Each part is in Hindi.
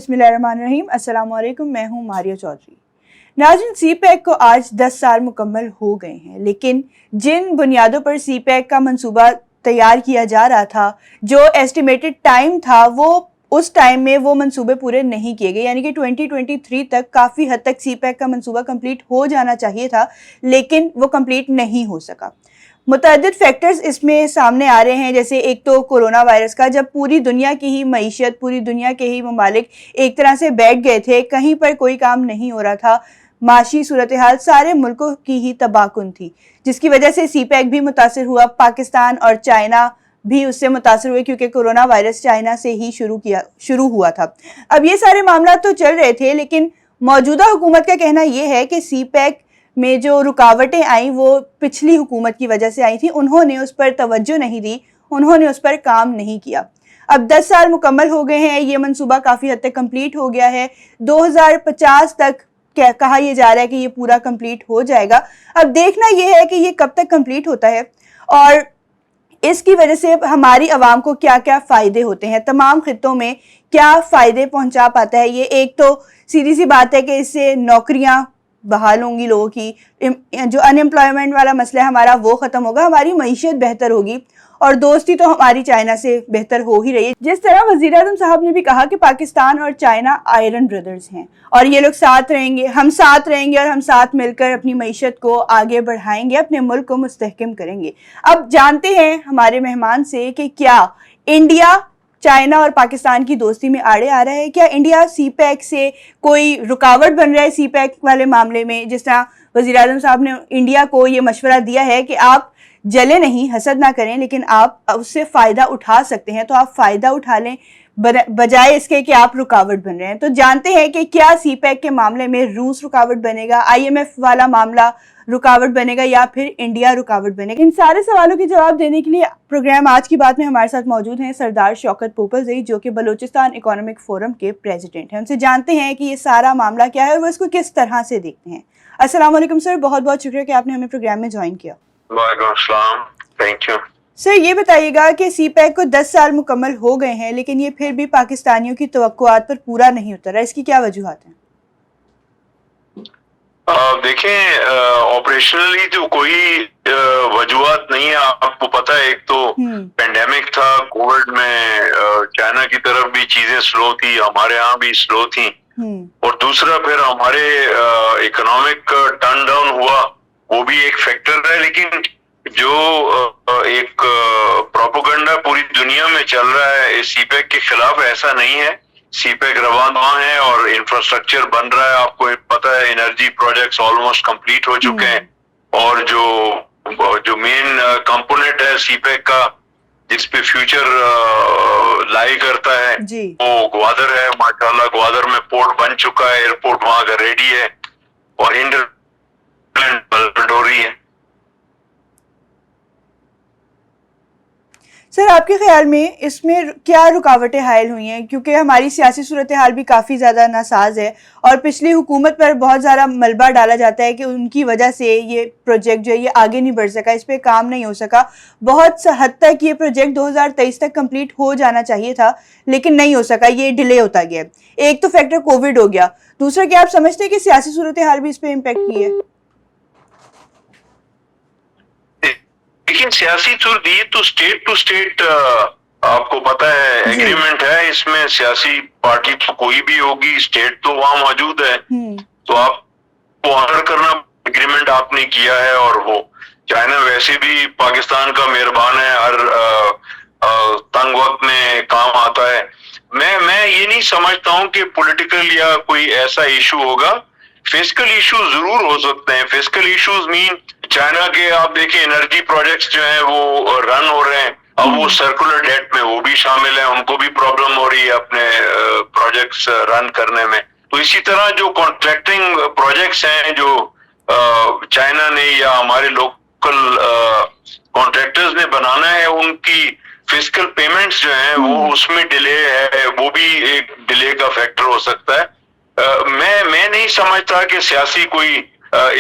बिस्मिल्लाहिर्रहमानिर्रहीम। अस्सलाम वालेकुम, मैं हूं मारिया चौधरी। नाज़रीन, सीपैक को आज 10 साल मुकम्मल हो गए हैं, लेकिन जिन बुनियादों पर सीपैक का मंसूबा तैयार किया जा रहा था, जो एस्टिमेटेड टाइम था, वो उस टाइम में वो मंसूबे पूरे नहीं किए गए। यानी कि 2023 तक काफ़ी हद तक सीपैक का मंसूबा कंप्लीट हो जाना चाहिए था, लेकिन वो कंप्लीट नहीं हो सका। मुतअद्दिद फैक्टर्स इसमें सामने आ रहे हैं, जैसे एक तो कोरोना वायरस का, जब पूरी दुनिया की ही मईशत, पूरी दुनिया के ही ममालिक एक तरह से बैठ गए थे, कहीं पर कोई काम नहीं हो रहा था, माशी सूरत हाल सारे मुल्कों की ही तबाहकुन थी, जिसकी वजह से सीपैक भी मुतासर हुआ। पाकिस्तान और चाइना भी उससे मुतासर हुए, क्योंकि कोरोना वायरस चाइना से ही शुरू हुआ था। अब ये सारे मामला तो चल रहे थे, लेकिन मौजूदा हुकूमत का कहना यह है कि सीपैक में जो रुकावटें आई वो पिछली हुकूमत की वजह से आई थी। उन्होंने उस पर तवज्जो नहीं दी, उन्होंने उस पर काम नहीं किया। अब 10 साल मुकम्मल हो गए हैं, ये मंसूबा काफ़ी हद तक कंप्लीट हो गया है। 2050 तक कहा यह जा रहा है कि ये पूरा कंप्लीट हो जाएगा। अब देखना यह है कि ये कब तक कंप्लीट होता है और इसकी वजह से हमारी आवाम को क्या क्या फ़ायदे होते हैं, तमाम खित्तों में क्या फ़ायदे पहुंचा पाता है ये। एक तो सीधी सी बात है कि इससे नौकरियां बहाल होंगी लोगों की, जो अनएम्प्लॉयमेंट वाला मसला है हमारा वो ख़त्म होगा, हमारी मईशत बेहतर होगी और दोस्ती तो हमारी चाइना से बेहतर हो ही रही है। जिस तरह वज़ीर आज़म साहब ने भी कहा कि पाकिस्तान और चाइना आयरन ब्रदर्स हैं और ये लोग साथ रहेंगे, हम साथ रहेंगे और हम साथ मिलकर अपनी मईशत को आगे बढ़ाएंगे, अपने मुल्क को मुस्तहकम करेंगे। अब जानते हैं हमारे मेहमान से कि क्या इंडिया चाइना और पाकिस्तान की दोस्ती में आड़े आ रहा है, क्या इंडिया सीपैक से कोई रुकावट बन रहा है सीपैक वाले मामले में। जिस तरह वज़ीर आज़म साहब ने इंडिया को ये मशवरा दिया है कि आप जले नहीं, हसद ना करें, लेकिन आप उससे फ़ायदा उठा सकते हैं, तो आप फ़ायदा उठा लें बजाय इसके कि आप रुकावट बन रहे हैं। तो जानते हैं कि क्या सीपैक के मामले में रूस रुकावट बनेगा, IMF वाला मामला रुकावट बनेगा या फिर इंडिया रुकावट बनेगा। इन सारे सवालों के जवाब देने के लिए प्रोग्राम आज की बात में हमारे साथ मौजूद हैं सरदार शौकत पोपलज़ई, जो कि बलोचिस्तान इकोनॉमिक फोरम के प्रेसिडेंट हैं। उनसे जानते हैं कि ये सारा मामला क्या है और वो इसको किस तरह से देखते हैं। अस्सलाम वालेकुम सर, बहुत बहुत शुक्रिया कि आपने हमें प्रोग्राम में ज्वाइन किया। थैंक यू सर, ये बताइएगा कि सीपैक को 10 साल मुकम्मल हो गए हैं, लेकिन ये फिर भी पाकिस्तानियों की तवक्कुआत पर पूरा नहीं उतरा, इसकी क्या वजूहात हैं? देखें, ऑपरेशनली तो कोई वजूहात नहीं है। आपको पता है, एक तो पेंडेमिक था, कोविड में चाइना की तरफ भी चीजें स्लो थी, हमारे यहाँ भी स्लो थी, और दूसरा फिर हमारे इकोनॉमिक टर्न डाउन हुआ, वो भी एक फैक्टर है। लेकिन जो एक प्रोपेगेंडा पूरी दुनिया में चल रहा है सीपैक के खिलाफ, ऐसा नहीं है। सीपैक रवाना है और इंफ्रास्ट्रक्चर बन रहा है। आपको पता है, एनर्जी प्रोजेक्ट्स ऑलमोस्ट कंप्लीट हो चुके हैं, और जो मेन कंपोनेंट है सीपैक का, जिस पे फ्यूचर लाई करता है, वो ग्वादर है। माशाल्लाह ग्वादर में पोर्ट बन चुका है, एयरपोर्ट वहां का रेडी है और डेवलपमेंट हो रही है। सर, आपके ख्याल में इसमें क्या रुकावटें हायल हुई हैं, क्योंकि हमारी सियासी सूरत हाल भी काफ़ी ज़्यादा नासाज है और पिछली हुकूमत पर बहुत ज़्यादा मलबा डाला जाता है कि उनकी वजह से ये प्रोजेक्ट जो है ये आगे नहीं बढ़ सका, इस पर काम नहीं हो सका। बहुत हद तक ये प्रोजेक्ट 2023 तक कंप्लीट हो जाना चाहिए था, लेकिन नहीं हो सका, ये डिले होता गया। एक तो फैक्टर कोविड हो गया, दूसरा क्या आप समझते हैं कि सियासी सूरत हाल भी इस पर इम्पेक्ट की है? लेकिन सियासी सूरत ये तो स्टेट टू स्टेट आपको पता है एग्रीमेंट है, इसमें सियासी पार्टी तो कोई भी होगी, स्टेट तो वहां मौजूद है, तो आपको ऑनर करना एग्रीमेंट आपने किया है। और वो चाइना वैसे भी पाकिस्तान का मेहरबान है, हर तंग वक्त में काम आता है। मैं ये नहीं समझता हूं कि पॉलिटिकल या कोई ऐसा इशू होगा। फिस्कल इशू जरूर हो सकते हैं। फिस्कल इश्यूज मीन चाइना के, आप देखिए एनर्जी प्रोजेक्ट्स जो हैं वो रन हो रहे हैं, अब वो सर्कुलर डेट में वो भी शामिल है, उनको भी प्रॉब्लम हो रही है अपने प्रोजेक्ट्स रन करने में। तो इसी तरह जो कॉन्ट्रैक्टिंग प्रोजेक्ट्स हैं जो चाइना ने या हमारे लोकल कॉन्ट्रैक्टर्स ने बनाना है, उनकी फिस्कल पेमेंट्स जो हैं वो उसमें डिले है, वो भी एक डिले का फैक्टर हो सकता है। मैं नहीं समझता कि सियासी कोई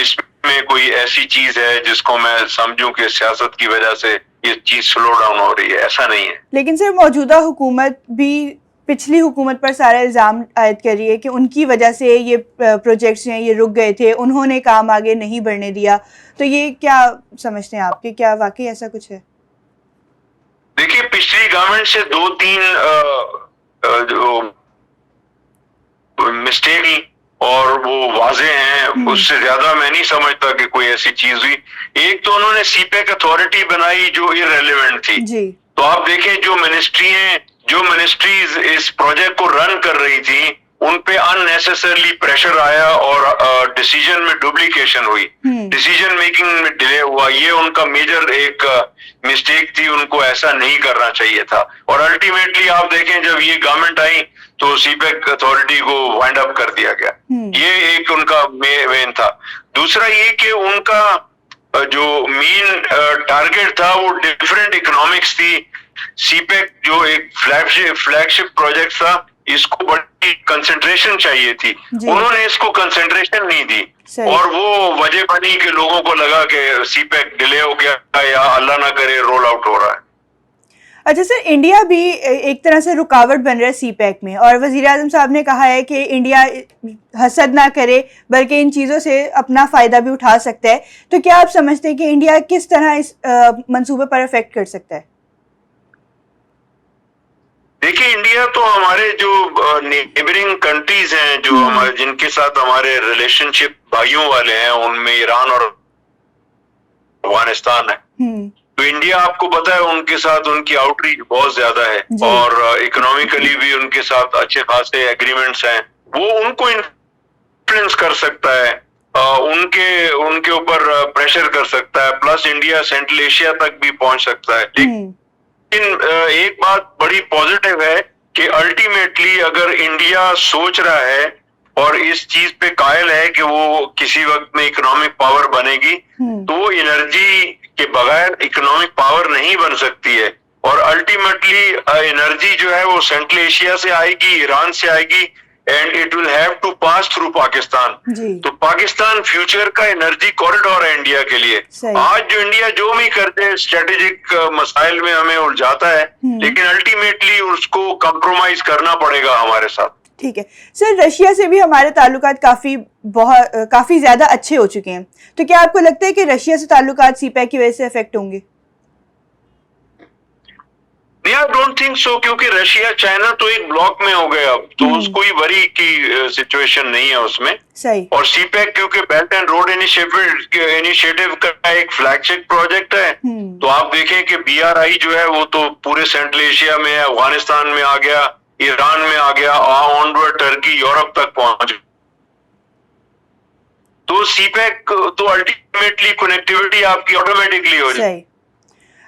इसमें कोई ऐसी चीज है जिसको मैं समझूं कि सियासत की वजह से ये चीज स्लो डाउन हो रही है, ऐसा नहीं है। लेकिन सर, मौजूदा हुकूमत भी पिछली हुकूमत पर सारा इल्ज़ाम आयद कर रही है कि उनकी वजह से ये प्रोजेक्ट्स हैं ये रुक गए थे, उन्होंने काम आगे नहीं बढ़ने दिया। तो ये क्या समझते हैं आपके, क्या वाकई ऐसा कुछ है? देखिए, पिछली गवर्नमेंट से 2-3 जो मिस्टेक और वो वाजे हैं, उससे ज्यादा मैं नहीं समझता कि कोई ऐसी चीज हुई। एक तो उन्होंने सीपेक अथॉरिटी बनाई जो इररेलेवेंट थी जी। तो आप देखें जो मिनिस्ट्रीज इस प्रोजेक्ट को रन कर रही थी उन पे अननेसेसरली प्रेशर आया और डिसीजन में डुप्लीकेशन हुई, डिसीजन मेकिंग में डिले हुआ। ये उनका मेजर एक मिस्टेक थी, उनको ऐसा नहीं करना चाहिए था। और अल्टीमेटली आप देखें जब ये गवर्नमेंट आई तो सीपेक अथॉरिटी को वाइंड अप कर दिया गया। ये एक उनका मेन था। दूसरा ये कि उनका जो मेन टारगेट था वो डिफरेंट इकोनॉमिक्स थी। सीपेक जो एक फ्लैगशिप प्रोजेक्ट था, इसको बड़ी कंसंट्रेशन चाहिए थी, उन्होंने इसको कंसंट्रेशन नहीं दी और वो वजह बनी कि लोगों को लगा कि सीपेक डिले हो गया या अल्लाह ना करे रोल आउट हो रहा है। अच्छा सर, इंडिया भी एक तरह से रुकावट बन रहा है सीपैक में, और वज़ीर आज़म साहब ने कहा है कि इंडिया हसद ना करे बल्कि इन चीज़ों से अपना फ़ायदा भी उठा सकता है। तो क्या आप समझते हैं कि इंडिया किस तरह इस मंसूबे पर अफेक्ट कर सकता है? देखिए, इंडिया तो हमारे जो नेबरिंग कंट्रीज हैं, जो हमारे जिनके साथ हमारे रिलेशनशिप भाइयों वाले हैं, उनमें ईरान और अफगानिस्तान है। तो इंडिया आपको पता है उनके साथ उनकी आउटरीच बहुत ज्यादा है और इकोनॉमिकली भी उनके साथ अच्छे खासे एग्रीमेंट्स हैं। वो उनको इन्फ्लुएंस कर सकता है, उनके ऊपर प्रेशर कर सकता है, प्लस इंडिया सेंट्रल एशिया तक भी पहुंच सकता है। लेकिन एक बात बड़ी पॉजिटिव है कि अल्टीमेटली अगर इंडिया सोच रहा है और इस चीज पे कायल है कि वो किसी वक्त में इकोनॉमिक पावर बनेगी, तो वो एनर्जी के बगैर इकोनॉमिक पावर नहीं बन सकती है। और अल्टीमेटली एनर्जी जो है वो सेंट्रल एशिया से आएगी, ईरान से आएगी, and it will have to pass through Pakistan. तो पाकिस्तान फ्यूचर का एनर्जी कॉरिडोर है इंडिया के लिए। आज जो इंडिया जो भी करते स्ट्रेटेजिक मसाइल में हमें उलझाता है, लेकिन अल्टीमेटली उसको कंप्रोमाइज करना पड़ेगा हमारे साथ। ठीक है सर, रशिया से भी हमारे ताल्लुकात काफी ज्यादा अच्छे हो चुके हैं, तो क्या आपको लगता है कि रशिया से ताल्लुकात सीपैक की वजह से अफेक्ट होंगे? आई डोंट थिंक सो, क्योंकि रशिया चाइना तो एक ब्लॉक में हो गए अब, तो कोई वरी की सिचुएशन नहीं है उसमें। सही। और सीपैक क्योंकि बेल्ट एंड रोड इनिशिएटिव का एक फ्लैगशिप प्रोजेक्ट है, तो आप देखें कि BRI जो है वो तो पूरे सेंट्रल एशिया में है, अफगानिस्तान में आ गया, ईरान में आ गया, ऑनवर्ड टर्की, यूरोप तक पहुंच। तो सीपैक तो अल्टीमेटली कनेक्टिविटी आपकी ऑटोमेटिकली हो जाए।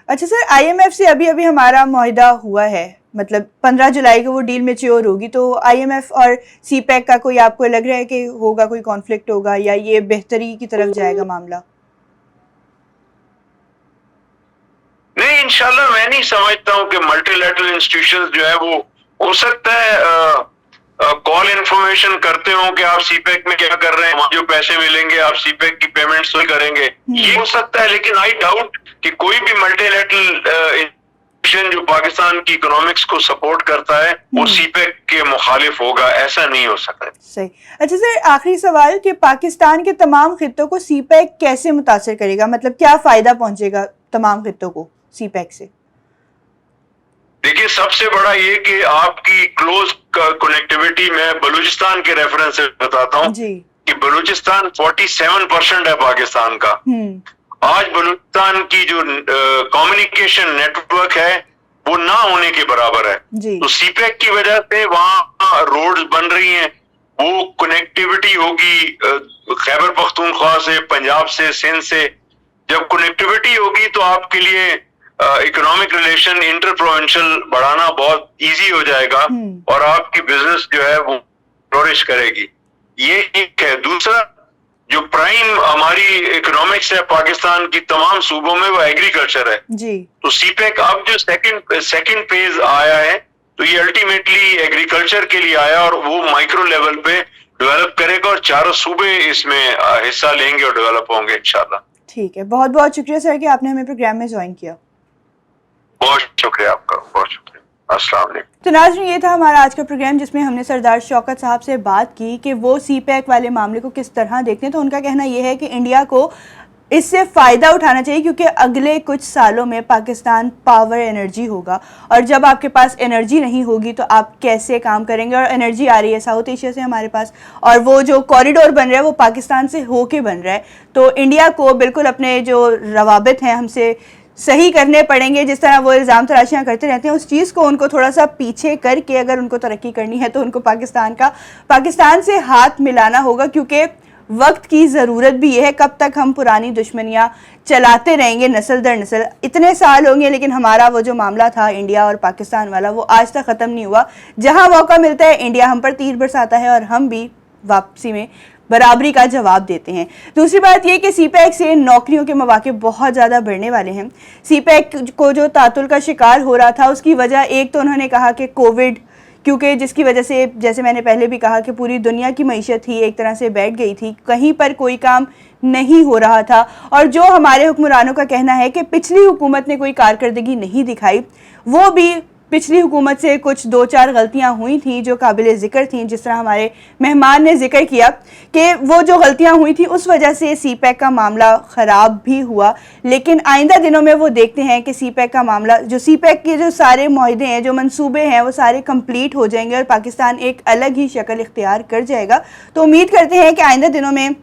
अच्छा सर, IMF से अभी हमारा मुआहिदा हुआ है, मतलब 15 जुलाई को वो डील मैच्योर होगी, तो IMF और सीपैक का कोई आपको लग रहा है कि होगा कोई कॉन्फ्लिक्ट होगा या ये बेहतरी की तरफ जाएगा मामला? नहीं, इंशाल्लाह मैं नहीं समझता हूँ कि मल्टीलैटरल इंस्टीट्यूशंस जो है वो हो सकता है कॉल इन्फॉर्मेशन करते हो कि आप सीपैक में क्या कर रहे हैं, जो पैसे मिलेंगे आप सीपैक की पेमेंट्स तो करेंगे, ये हो सकता है। लेकिन आई डाउट कि कोई भी मल्टीलैटरल इंस्टीट्यूशन जो पाकिस्तान की इकोनॉमिक्स को सपोर्ट करता है वो सीपैक के मुखालिफ होगा, ऐसा नहीं हो सकता। सही। अच्छा सर, आखिरी सवाल कि पाकिस्तान के तमाम खित्तों को सीपैक कैसे मुतासिर करेगा, मतलब क्या फायदा पहुंचेगा तमाम खित्तों को सीपैक से? देखिए, सबसे बड़ा ये कि आपकी क्लोज कनेक्टिविटी में बलूचिस्तान के रेफरेंस से बताता हूँ कि बलूचिस्तान 47% है पाकिस्तान का। आज बलूचिस्तान की जो कम्युनिकेशन नेटवर्क है वो ना होने के बराबर है। तो सीपैक की वजह से वहाँ रोड्स बन रही हैं, वो कनेक्टिविटी होगी खैबर पख्तूनख्वा से, पंजाब से, सिंध से। जब कनेक्टिविटी होगी तो आपके लिए इकोनॉमिक रिलेशन इंटर प्रोविंशियल बढ़ाना बहुत इजी हो जाएगा और आपकी बिजनेस जो है वो फ्लोरिश करेगी। ये एक है। दूसरा, जो प्राइम हमारी इकोनॉमिक्स है पाकिस्तान की तमाम सूबों में, वो एग्रीकल्चर है जी। तो सीपैक अब जो सेकंड फेज आया है, तो ये अल्टीमेटली एग्रीकल्चर के लिए आया और वो माइक्रो लेवल पे डेवलप करेगा और चारों सूबे इसमें हिस्सा लेंगे और डेवलप होंगे इंशाल्लाह। ठीक है, बहुत बहुत शुक्रिया सर कि आपने हमें प्रोग्राम में ज्वाइन किया। बहुत शुक्रिया आपका, बहुत शुक्रिया। अस्सलाम वालेकुम। तो नाज़रीन, ये था हमारा आज का प्रोग्राम जिसमें हमने सरदार शौकत साहब से बात की कि वो सी पैक वाले मामले को किस तरह देखते हैं। तो उनका कहना ये है कि इंडिया को इससे फ़ायदा उठाना चाहिए क्योंकि अगले कुछ सालों में पाकिस्तान पावर एनर्जी होगा, और जब आपके पास एनर्जी नहीं होगी तो आप कैसे काम करेंगे। और एनर्जी आ रही है साउथ एशिया से हमारे पास, और वो जो कॉरिडोर बन रहा है वो पाकिस्तान से होके बन रहा है। तो इंडिया को बिल्कुल अपने जो रवाबित हैं हमसे सही करने पड़ेंगे। जिस तरह वो इल्ज़ाम तराशियाँ करते रहते हैं, उस चीज़ को उनको थोड़ा सा पीछे करके अगर उनको तरक्की करनी है तो उनको पाकिस्तान से हाथ मिलाना होगा, क्योंकि वक्त की ज़रूरत भी ये है। कब तक हम पुरानी दुश्मनियाँ चलाते रहेंगे नस्ल दर नस्ल, इतने साल होंगे, लेकिन हमारा वो जो मामला था इंडिया और पाकिस्तान वाला वो आज तक ख़त्म नहीं हुआ। जहाँ मौका मिलता है इंडिया हम पर तीर बरसाता है और हम भी वापसी में बराबरी का जवाब देते हैं। दूसरी बात यह कि सी पैक से नौकरियों के मौके बहुत ज़्यादा बढ़ने वाले हैं। सी पैक को जो तातुल का शिकार हो रहा था उसकी वजह एक तो उन्होंने कहा कि कोविड, क्योंकि जिसकी वजह से जैसे मैंने पहले भी कहा कि पूरी दुनिया की मईशत ही एक तरह से बैठ गई थी, कहीं पर कोई काम नहीं हो रहा था। और जो हमारे हुक्मरानों का कहना है कि पिछली हुकूमत ने कोई कारकर्दगी नहीं दिखाई, वो भी पिछली हुकूमत से कुछ 2-4 गलतियां हुई थी जो काबिल ज़िक्र थी। जिस तरह हमारे मेहमान ने जिक्र किया कि वो जो गलतियां हुई थी उस वजह से सी पैक का मामला ख़राब भी हुआ, लेकिन आइंदा दिनों में वो देखते हैं कि सी पैक का मामला, जो सी पैक के जो सारे मुआहदे हैं, जो मंसूबे हैं, वो सारे कंप्लीट हो जाएंगे और पाकिस्तान एक अलग ही शक्ल इख्तियार कर जाएगा। तो उम्मीद करते हैं कि आइंदा दिनों में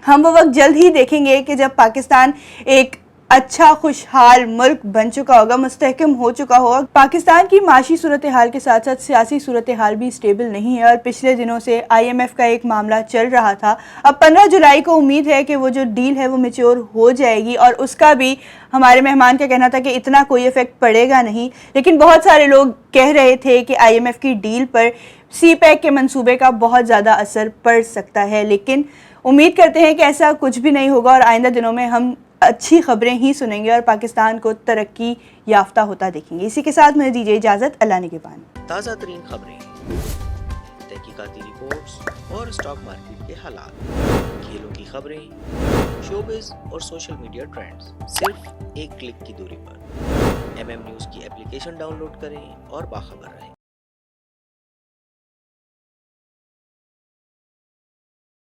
हम वो वक्त जल्द ही देखेंगे कि जब पाकिस्तान एक अच्छा खुशहाल मुल्क बन चुका होगा, मुस्तहकम हो चुका होगा। पाकिस्तान की माशी सूरत हाल के साथ साथ सियासी सूरत हाल भी स्टेबल नहीं है और पिछले दिनों से IMF का एक मामला चल रहा था। अब 15 जुलाई को उम्मीद है कि वो जो डील है वो मैच्योर हो जाएगी, और उसका भी हमारे मेहमान का कहना था कि इतना कोई इफेक्ट पड़ेगा नहीं, लेकिन बहुत सारे लोग कह रहे थे कि IMF की डील पर सी पैक के मंसूबे का बहुत ज़्यादा असर पड़ सकता है। लेकिन उम्मीद करते हैं कि ऐसा कुछ भी नहीं होगा और आइंदा दिनों में हम अच्छी खबरें ही सुनेंगे और पाकिस्तान को तरक्की याफ्ता होता देखेंगे। इसी के साथ मुझे दीजिए इजाज़त। अल्लाह निगहबान। ताज़ा तरीन खबरें, तहकीकाती रिपोर्ट्स और स्टॉक मार्केट के हालात, खेलों की खबरें, शोबिज़ और सोशल मीडिया ट्रेंड्स, सिर्फ एक क्लिक की दूरी पर। MM न्यूज़ की एप्लीकेशन डाउनलोड करें और बाखबर रहें।